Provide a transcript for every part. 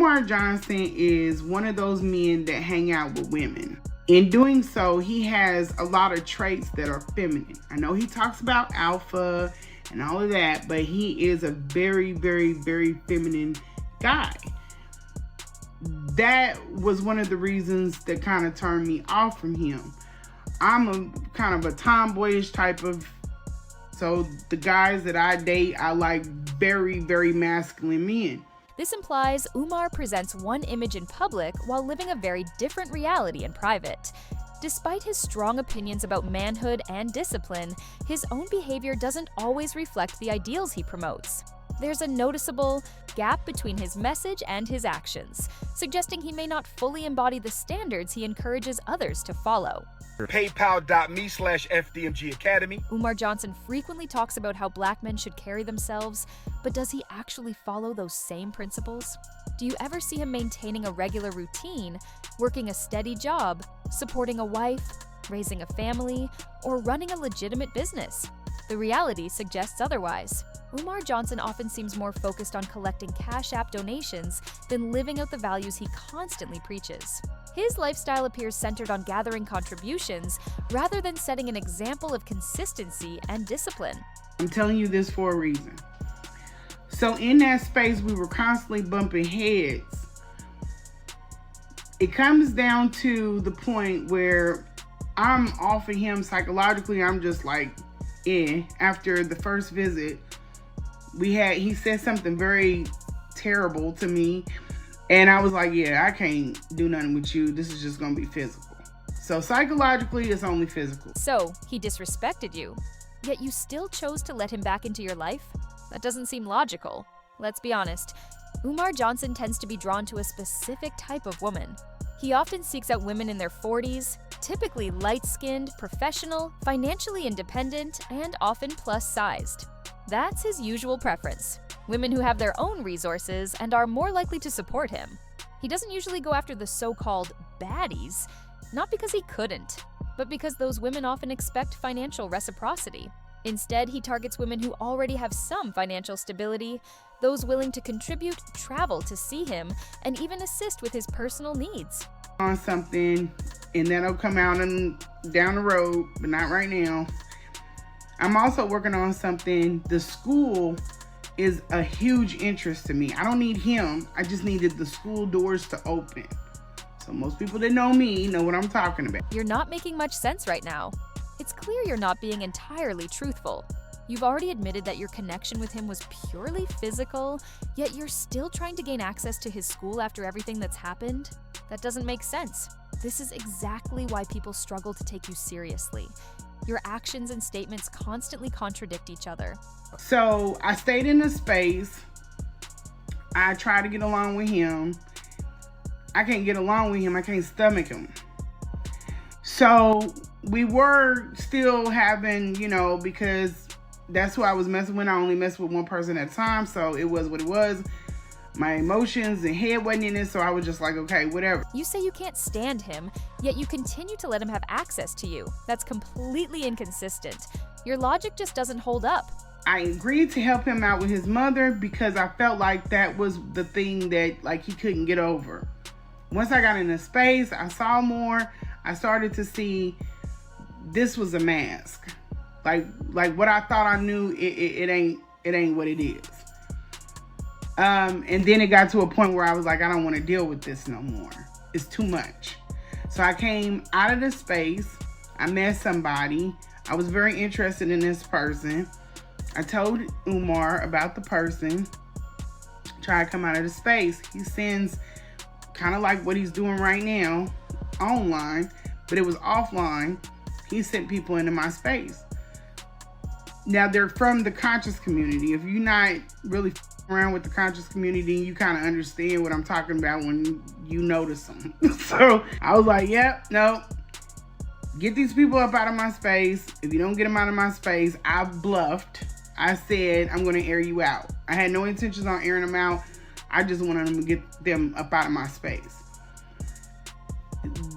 Umar Johnson is one of those men that hang out with women. In doing so, he has a lot of traits that are feminine. I know he talks about alpha and all of that, but he is a very, very, very feminine guy. That was one of the reasons that kind of turned me off from him. I'm a kind of a tomboyish type of, so the guys that I date, I like very, very masculine men. This implies Umar presents one image in public while living a very different reality in private. Despite his strong opinions about manhood and discipline, his own behavior doesn't always reflect the ideals he promotes. There's a noticeable gap between his message and his actions, suggesting he may not fully embody the standards he encourages others to follow. PayPal.me/FDMG Academy. Umar Johnson frequently talks about how black men should carry themselves, but does he actually follow those same principles? Do you ever see him maintaining a regular routine, working a steady job, supporting a wife, raising a family, or running a legitimate business? The reality suggests otherwise. Umar Johnson often seems more focused on collecting Cash App donations than living out the values he constantly preaches. His lifestyle appears centered on gathering contributions rather than setting an example of consistency and discipline. I'm telling you this for a reason. So in that space, we were constantly bumping heads. It comes down to the point where I'm off of him psychologically. I'm just like, after the first visit, he said something very terrible to me. And I was like, I can't do nothing with you. This is just going to be physical. So psychologically, it's only physical. So he disrespected you, yet you still chose to let him back into your life? That doesn't seem logical. Let's be honest. Umar Johnson tends to be drawn to a specific type of woman. He often seeks out women in their 40s, typically light-skinned, professional, financially independent, and often plus-sized. That's his usual preference. Women who have their own resources and are more likely to support him. He doesn't usually go after the so-called baddies, not because he couldn't, but because those women often expect financial reciprocity. Instead, he targets women who already have some financial stability, those willing to contribute, travel to see him, and even assist with his personal needs. On something, and that'll come out down the road, but not right now. I'm also working on something. The school is a huge interest to me. I don't need him. I just needed the school doors to open. So most people that know me know what I'm talking about. You're not making much sense right now. It's clear you're not being entirely truthful. You've already admitted that your connection with him was purely physical, yet you're still trying to gain access to his school after everything that's happened? That doesn't make sense. This is exactly why people struggle to take you seriously. Your actions and statements constantly contradict each other. So I stayed in the space. I tried to get along with him. I can't get along with him. I can't stomach him. So we were still having, because that's who I was messing with. I only messed with one person at a time. So it was what it was. My emotions and head wasn't in it. So I was just like, okay, whatever. You say you can't stand him, yet you continue to let him have access to you. That's completely inconsistent. Your logic just doesn't hold up. I agreed to help him out with his mother because I felt like that was the thing that he couldn't get over. Once I got in the space, I saw more. I started to see this was a mask. Like what I thought I knew, it ain't what it is. And then it got to a point where I was like, I don't want to deal with this no more. It's too much. So I came out of the space. I met somebody. I was very interested in this person. I told Umar about the person. Tried to come out of the space. He sends kind of like what he's doing right now online, but it was offline. He sent people into my space. Now they're from the conscious community. If you're not really around with the conscious community, you kind of understand what I'm talking about when you notice them. So I was like, yep, no. Get these people up out of my space. If you don't get them out of my space, I bluffed. I said, I'm going to air you out. I had no intentions on airing them out. I just wanted them to get them up out of my space.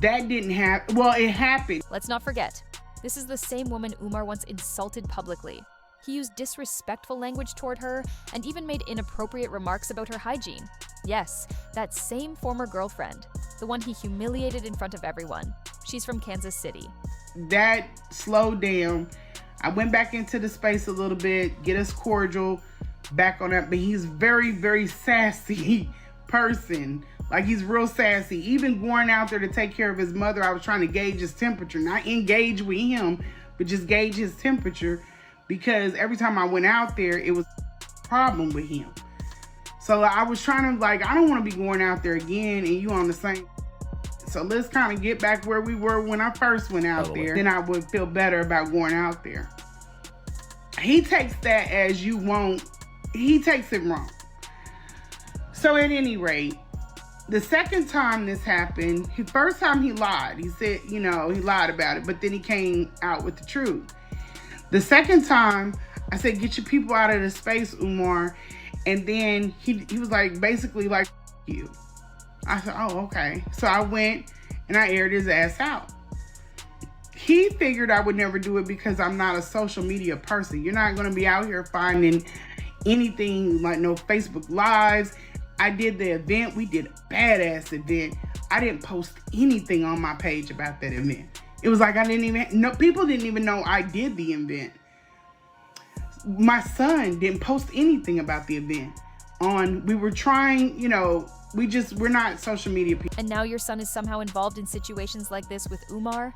That didn't happen. Well, it happened. Let's not forget, this is the same woman Umar once insulted publicly. He used disrespectful language toward her and even made inappropriate remarks about her hygiene. Yes, that same former girlfriend, the one he humiliated in front of everyone. She's from Kansas City. That slowed down. I went back into the space a little bit, get us cordial, back on that. But he's very, very sassy person. Like, he's real sassy. Even going out there to take care of his mother, I was trying to gauge his temperature. Not engage with him, but just gauge his temperature. Because every time I went out there, it was a problem with him. So I was trying to, like, I don't want to be going out there again and you on the same. So let's kind of get back where we were when I first went out there. Then I would feel better about going out there. He takes that as you won't. He takes it wrong. So at any rate, the second time this happened, first time he lied. He said, he lied about it, but then he came out with the truth. The second time, I said, get your people out of the space, Umar. And then he was like, basically like, you. I said, oh, okay. So I went and I aired his ass out. He figured I would never do it because I'm not a social media person. You're not going to be out here finding anything like no Facebook Lives. I did the event. We did a badass event. I didn't post anything on my page about that event. It was like people didn't even know I did the event. My son didn't post anything about the event. We were trying, we're not social media people. And now your son is somehow involved in situations like this with Umar?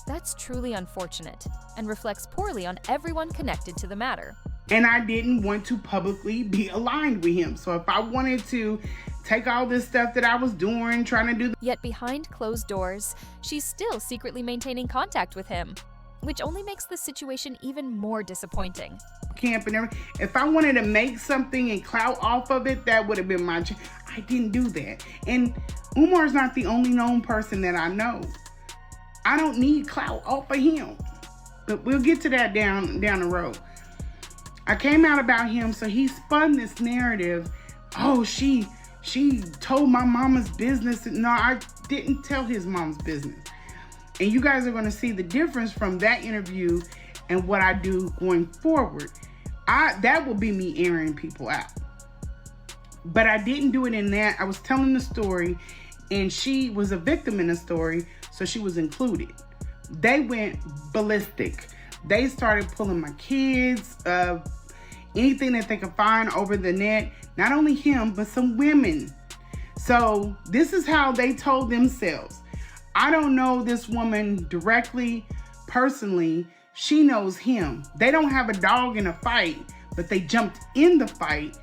That's truly unfortunate and reflects poorly on everyone connected to the matter. And I didn't want to publicly be aligned with him. So if I wanted to take all this stuff that I was doing, trying to do. Yet behind closed doors, she's still secretly maintaining contact with him, which only makes the situation even more disappointing. Camp and everything. If I wanted to make something and clout off of it, that would have been my chance. I didn't do that. And Umar's not the only known person that I know. I don't need clout off of him. But we'll get to that down the road. I came out about him, so he spun this narrative. Oh, she told my mama's business. No, I didn't tell his mom's business. And you guys are going to see the difference from that interview and what I do going forward. That will be me airing people out. But I didn't do it in that. I was telling the story, and she was a victim in the story, so she was included. They went ballistic. They started pulling my kids, anything that they could find over the net. Not only him, but some women. So this is how they told themselves. I don't know this woman directly, personally. She knows him. They don't have a dog in a fight, but they jumped in the fight,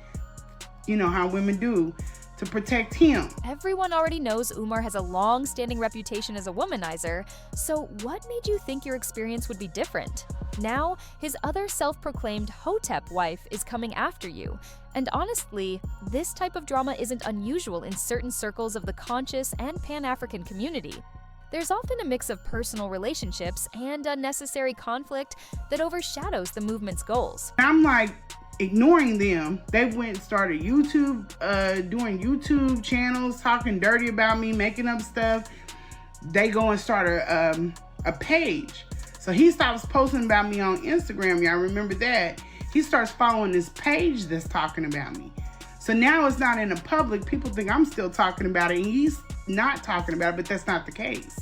you know how women do, to protect him. Everyone already knows Umar has a long-standing reputation as a womanizer, so what made you think your experience would be different? Now, his other self-proclaimed Hotep wife is coming after you. And honestly, this type of drama isn't unusual in certain circles of the conscious and Pan-African community. There's often a mix of personal relationships and unnecessary conflict that overshadows the movement's goals. I'm like ignoring them. They went and started YouTube, doing YouTube channels, talking dirty about me, making up stuff. They go and start a page. So he stops posting about me on Instagram. Y'all remember that? He starts following this page that's talking about me. So now it's not in the public. People think I'm still talking about it, and he's not talking about it, but that's not the case.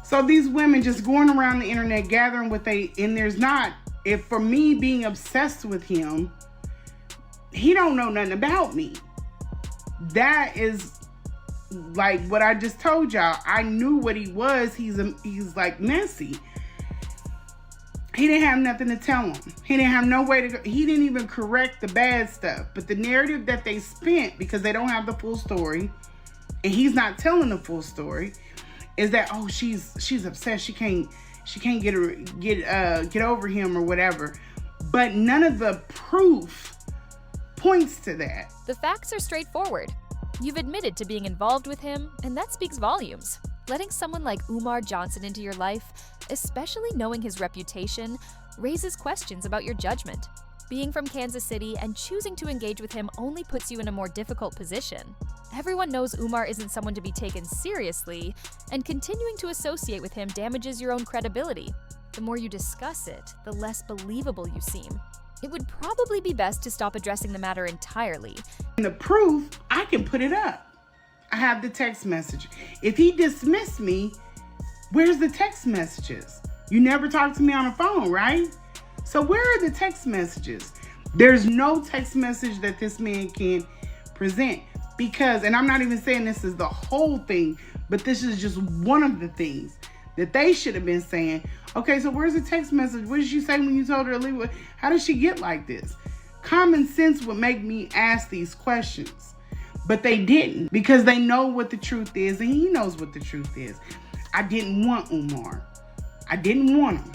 So these women just going around the internet gathering and there's not, if for me being obsessed with him, he don't know nothing about me. That is like what I just told y'all. I knew what he was. He's like messy. He didn't have nothing to tell him. He didn't have no way to go. He didn't even correct the bad stuff. But the narrative that they spent, because they don't have the full story, and he's not telling the full story, is that, oh, she's upset. She can't get over him or whatever. But none of the proof points to that. The facts are straightforward. You've admitted to being involved with him, and that speaks volumes. Letting someone like Umar Johnson into your life, especially knowing his reputation, raises questions about your judgment. Being from Kansas City and choosing to engage with him only puts you in a more difficult position. Everyone knows Umar isn't someone to be taken seriously, and continuing to associate with him damages your own credibility. The more you discuss it, the less believable you seem. It would probably be best to stop addressing the matter entirely. And the proof, I can put it up. I have the text message. If he dismissed me, where's the text messages? You never talk to me on the phone, right? So where are the text messages? There's no text message that this man can present because, and I'm not even saying this is the whole thing, but this is just one of the things that they should have been saying. Okay, so where's the text message? What did she say when you told her to leave? How did she get like this? Common sense would make me ask these questions, but they didn't because they know what the truth is and he knows what the truth is. I didn't want Umar. I didn't want him.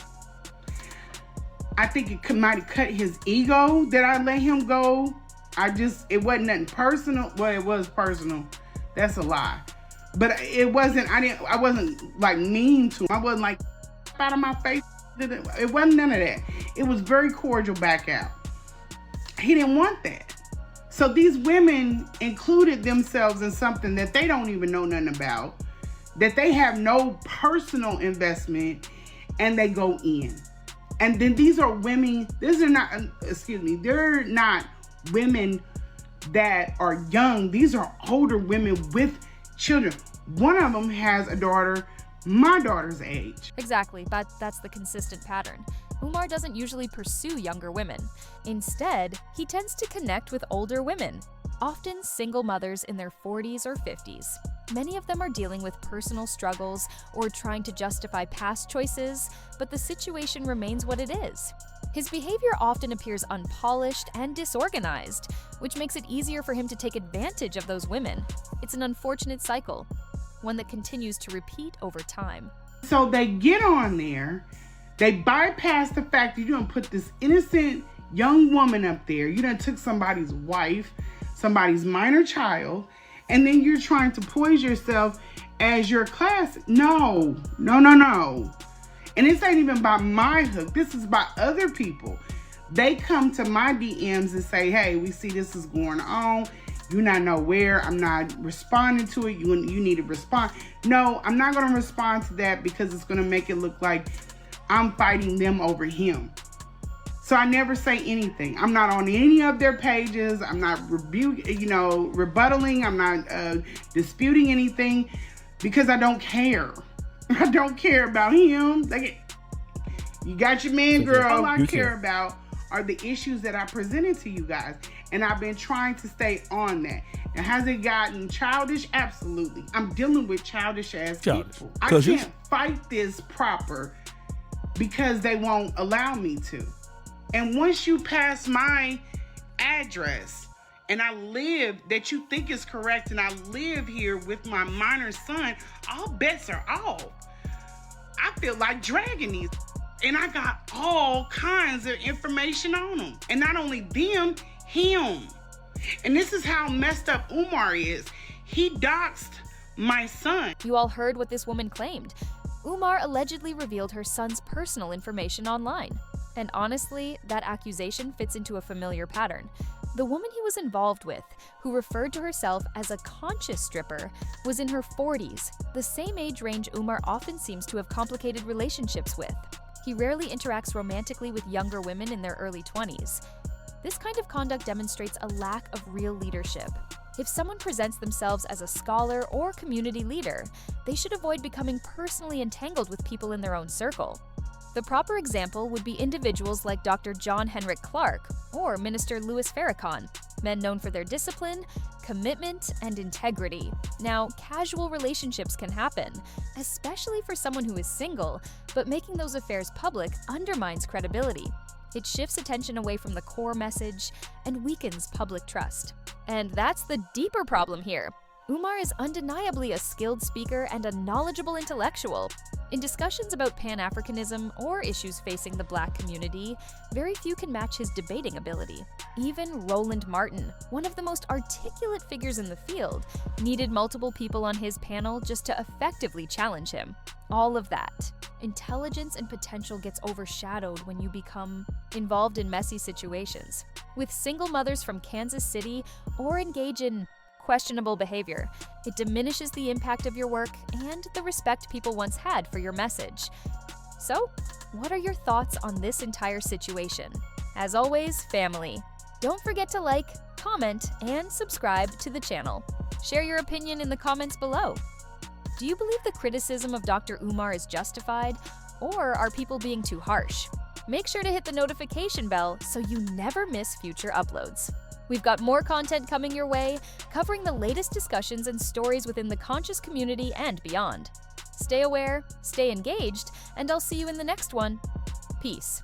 I think it might have cut his ego that I let him go. It wasn't nothing personal. Well, it was personal. That's a lie. But it wasn't, I wasn't like mean to him. I wasn't like out of my face. It wasn't none of that. It was very cordial back out. He didn't want that. So these women included themselves in something that they don't even know nothing about, that they have no personal investment, and they go in. And then these are women, they're not women that are young. These are older women with children. One of them has a daughter my daughter's age. Exactly, but that's the consistent pattern. Umar doesn't usually pursue younger women. Instead, he tends to connect with older women, often single mothers in their 40s or 50s. Many of them are dealing with personal struggles or trying to justify past choices, but the situation remains what it is. His behavior often appears unpolished and disorganized, which makes it easier for him to take advantage of those women. It's an unfortunate cycle, one that continues to repeat over time. So they get on there, they bypass the fact that you done put this innocent young woman up there. You done took somebody's wife, somebody's minor child, and then you're trying to poise yourself as your class. No. And this ain't even by my hook. This is by other people. They come to my DMs and say, hey, we see this is going on. You're not nowhere. I'm not responding to it. You need to respond. No, I'm not going to respond to that because it's going to make it look like I'm fighting them over him. So I never say anything. I'm not on any of their pages. I'm not rebuttaling. I'm not disputing anything because I don't care. I don't care about him. You got your man, girl. All I care about are the issues that I presented to you guys. And I've been trying to stay on that. Now, has it gotten childish? Absolutely. I'm dealing with childish people. I can't fight this proper because they won't allow me to. And once you pass my address and I live that you think is correct and I live here with my minor son, all bets are off. I feel like dragging these. And I got all kinds of information on them. And not only them, him. And this is how messed up Umar is. He doxed my son. You all heard what this woman claimed. Umar allegedly revealed her son's personal information online. And honestly, that accusation fits into a familiar pattern. The woman he was involved with, who referred to herself as a conscious stripper, was in her 40s, the same age range Umar often seems to have complicated relationships with. He rarely interacts romantically with younger women in their early 20s. This kind of conduct demonstrates a lack of real leadership. If someone presents themselves as a scholar or community leader, they should avoid becoming personally entangled with people in their own circle. The proper example would be individuals like Dr. John Henrik Clarke or Minister Louis Farrakhan, men known for their discipline, commitment, and integrity. Now, casual relationships can happen, especially for someone who is single, but making those affairs public undermines credibility. It shifts attention away from the core message and weakens public trust. And that's the deeper problem here. Umar is undeniably a skilled speaker and a knowledgeable intellectual. In discussions about Pan-Africanism or issues facing the Black community, very few can match his debating ability. Even Roland Martin, one of the most articulate figures in the field, needed multiple people on his panel just to effectively challenge him. All of that. Intelligence and potential gets overshadowed when you become involved in messy situations. With single mothers from Kansas City or engage in questionable behavior, it diminishes the impact of your work and the respect people once had for your message. So, what are your thoughts on this entire situation? As always, family. Don't forget to like, comment, and subscribe to the channel. Share your opinion in the comments below. Do you believe the criticism of Dr. Umar is justified, or are people being too harsh? Make sure to hit the notification bell so you never miss future uploads. We've got more content coming your way, covering the latest discussions and stories within the conscious community and beyond. Stay aware, stay engaged, and I'll see you in the next one. Peace.